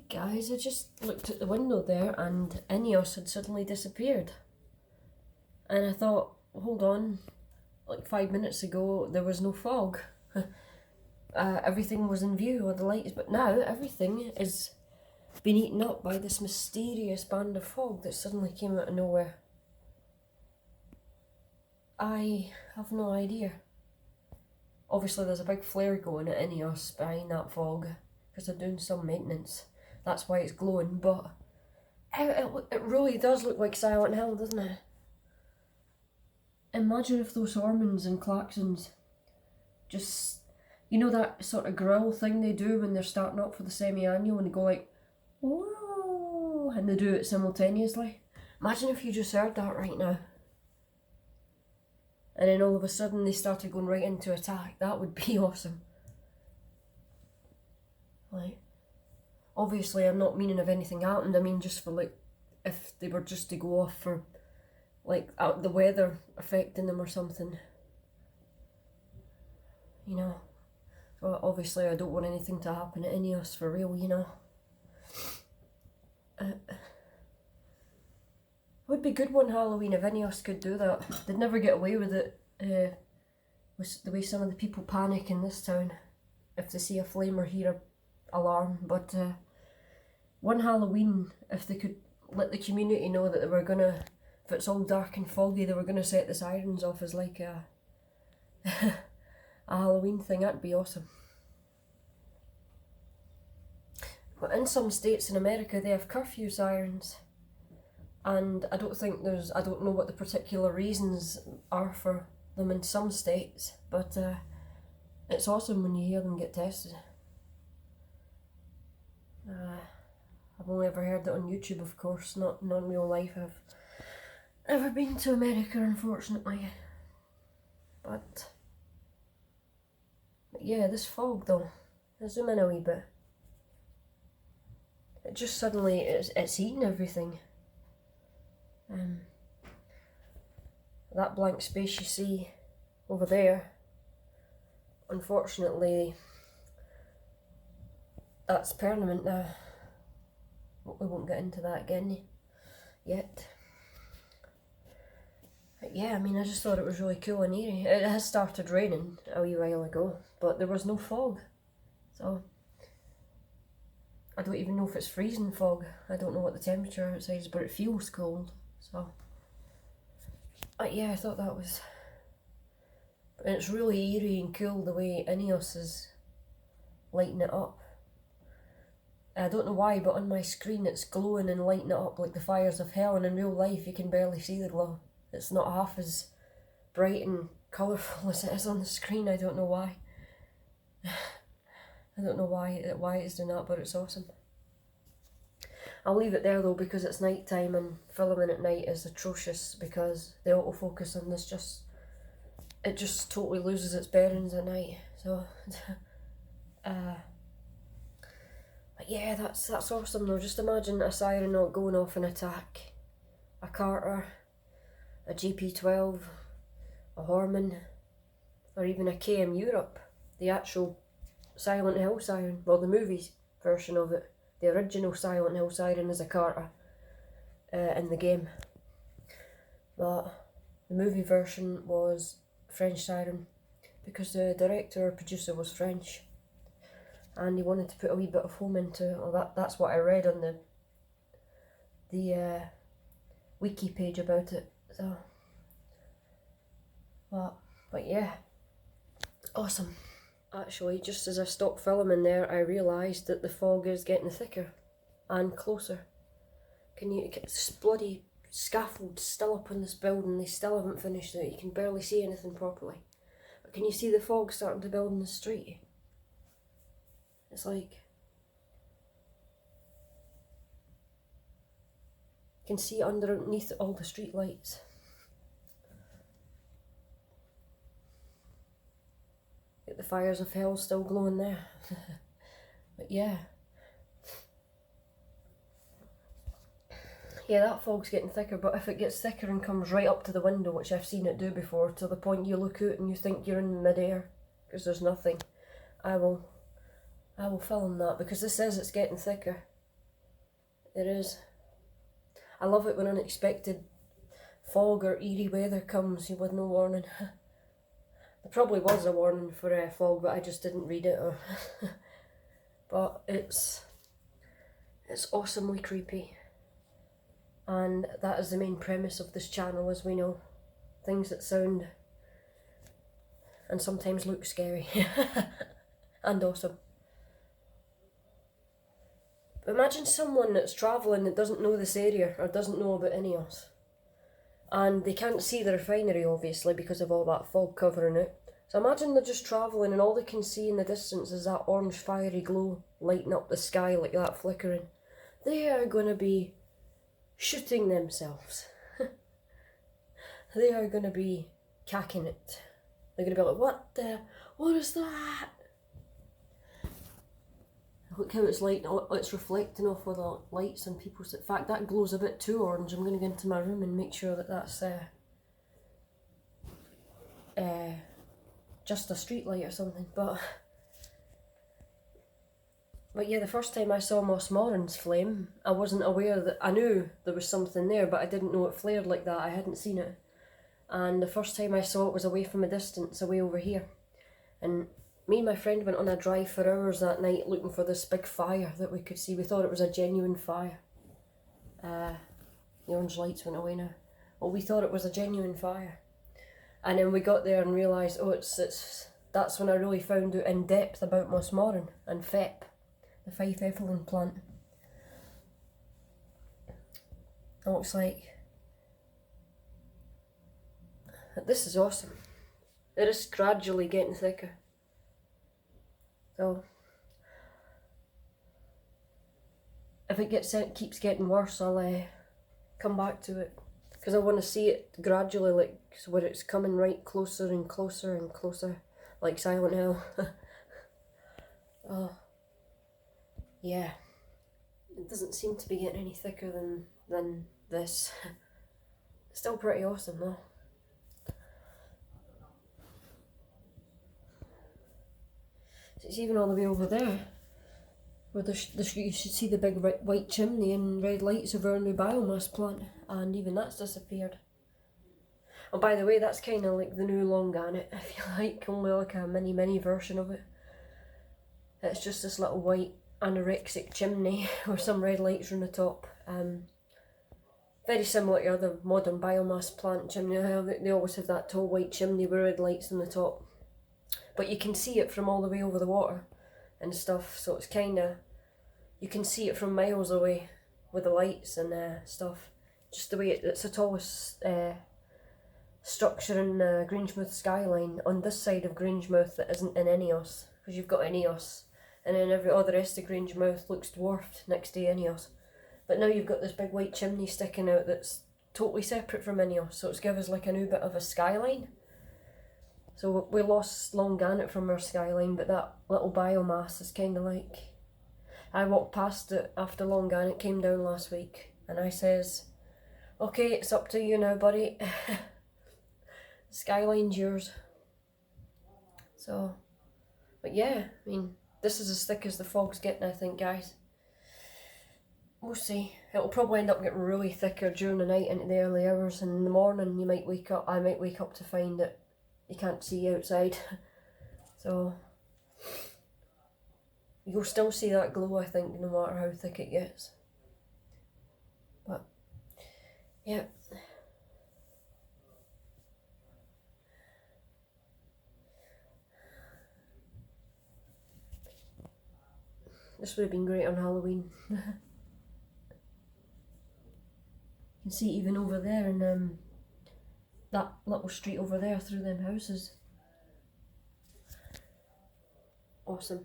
Guys, I just looked at the window there and Ineos had suddenly disappeared. And I thought, hold on, like 5 minutes ago there was no fog. Everything was in view with the lights, but now everything is been eaten up by this mysterious band of fog that suddenly came out of nowhere. I have no idea. Obviously there's a big flare going at Ineos behind that fog because they're doing some maintenance. That's why it's glowing, but it really does look like Silent Hill, doesn't it? Imagine if those hormones and klaxons just, you know that sort of growl thing they do when they're starting up for the semi-annual and they go like, whoa, and they do it simultaneously. Imagine if you just heard that right now. And then all of a sudden they started going right into attack. That would be awesome. Like, obviously I'm not meaning if anything happened, I mean just for like, if they were just to go off for like the weather affecting them or something. You know. So obviously I don't want anything to happen to Ineos for real, you know. It would be good one Halloween if Ineos could do that. They'd never get away with it, with the way some of the people panic in this town if they see a flame or hear an alarm. But one Halloween, if they could let the community know that they were gonna, if it's all dark and foggy, they were gonna set the sirens off as like a a Halloween thing, that'd be awesome. But in some states in America they have curfew sirens. And I don't know what the particular reasons are for them in some states, but it's awesome when you hear them get tested. I've only ever heard that on YouTube, of course, not in real life. I've never been to America, unfortunately. But yeah, this fog though, I'll zoom in a wee bit. It just suddenly, it's eating everything. That blank space you see over there, unfortunately, that's permanent now. We won't get into that again yet. But yeah, I mean, I just thought it was really cool and eerie. It has started raining a wee while ago, but there was no fog, so I don't even know if it's freezing fog. I don't know what the temperature outside is, but it feels cold. So, yeah, I thought that was... And it's really eerie and cool the way Ineos is lighting it up. I don't know why, but on my screen it's glowing and lighting it up like the fires of hell, and in real life you can barely see the glow. It's not half as bright and colourful as it is on the screen. I don't know why. I don't know why it's doing that, but it's awesome. I'll leave it there though because it's night time and filming at night is atrocious because the autofocus on this it just totally loses its bearings at night. So but yeah, that's awesome though. Just imagine a siren not going off in attack, a Carter, a GP12, a Horman, or even a KM Europe, the actual Silent Hill siren, well the movie version of it. The original Silent Hill siren is a Carter in the game, but the movie version was French siren because the director or producer was French and he wanted to put a wee bit of home into it. Well, that's what I read on the wiki page about it. So, but yeah, awesome. Actually, just as I stopped filming there, I realised that the fog is getting thicker and closer. This bloody scaffold still up on this building, they still haven't finished it, you can barely see anything properly. But can you see the fog starting to build in the street? It's like, you can see underneath all the street lights. The fires of hell still glowing there. But yeah, that fog's getting thicker, but if it gets thicker and comes right up to the window, which I've seen it do before, to the point you look out and you think you're in mid-air because there's nothing, I will film that because this says it's getting thicker. It is. I love it when unexpected fog or eerie weather comes with no warning. There probably was a warning for fog, but I just didn't read it. Or but it's awesomely creepy. And that is the main premise of this channel, as we know. Things that sound and sometimes look scary. And awesome. Imagine someone that's travelling that doesn't know this area or doesn't know about any of us. And they can't see the refinery, obviously, because of all that fog covering it. So imagine they're just travelling and all they can see in the distance is that orange fiery glow lighting up the sky like that, flickering. They are going to be shooting themselves. They are going to be cacking it. They're going to be like, what is that? Look how it's lighting, it's reflecting off of the lights and people's. In fact, that glows a bit too orange. I'm going to go into my room and make sure that that's just a street light or something. But yeah, the first time I saw Moss Moran's flame, I wasn't aware that, I knew there was something there, but I didn't know it flared like that. I hadn't seen it. And the first time I saw it was away from a distance, away over here. And me and my friend went on a drive for hours that night looking for this big fire that we could see. We thought it was a genuine fire. The orange lights went away now. Well, we thought it was a genuine fire. And then we got there and realised, oh, that's when I really found out in depth about Moss Moran and FEP, the Fife Ethylene plant. It looks like... This is awesome. It is gradually getting thicker. So, if it keeps getting worse, I'll come back to it. Because I want to see it gradually, like, so where it's coming right closer and closer and closer, like Silent Hill. Oh, yeah. It doesn't seem to be getting any thicker than this. Still pretty awesome though. It's even all the way over there, where you should see the big white chimney and red lights of our new biomass plant, and even that's disappeared. Oh, by the way, that's kind of like the new Long Gannet, if you like, only like a mini version of it. It's just this little white anorexic chimney with some red lights on the top. Very similar to other modern biomass plant chimney. They always have that tall white chimney with red lights on the top. But you can see it from all the way over the water and stuff, so it's kind of, you can see it from miles away with the lights and stuff. Just the way it's the tallest structure in Grangemouth skyline on this side of Grangemouth that isn't in Ineos, because you've got Ineos, and then all the rest of Grangemouth looks dwarfed next to Ineos. But now you've got this big white chimney sticking out that's totally separate from Ineos, so it's given us like a new bit of a skyline. So we lost Long Gannet from our skyline, but that little biomass is kind of like... I walked past it after Long Gannet came down last week, and I says, okay, it's up to you now, buddy. Skyline's yours. So, but yeah, I mean, this is as thick as the fog's getting, I think, guys. We'll see. It'll probably end up getting really thicker during the night into the early hours, and in the morning you might wake up, I might wake up to find that you can't see outside. So you'll still see that glow, I think, no matter how thick it gets. But yeah, this would have been great on Halloween. You can see even over there in that little street over there through them houses. Awesome.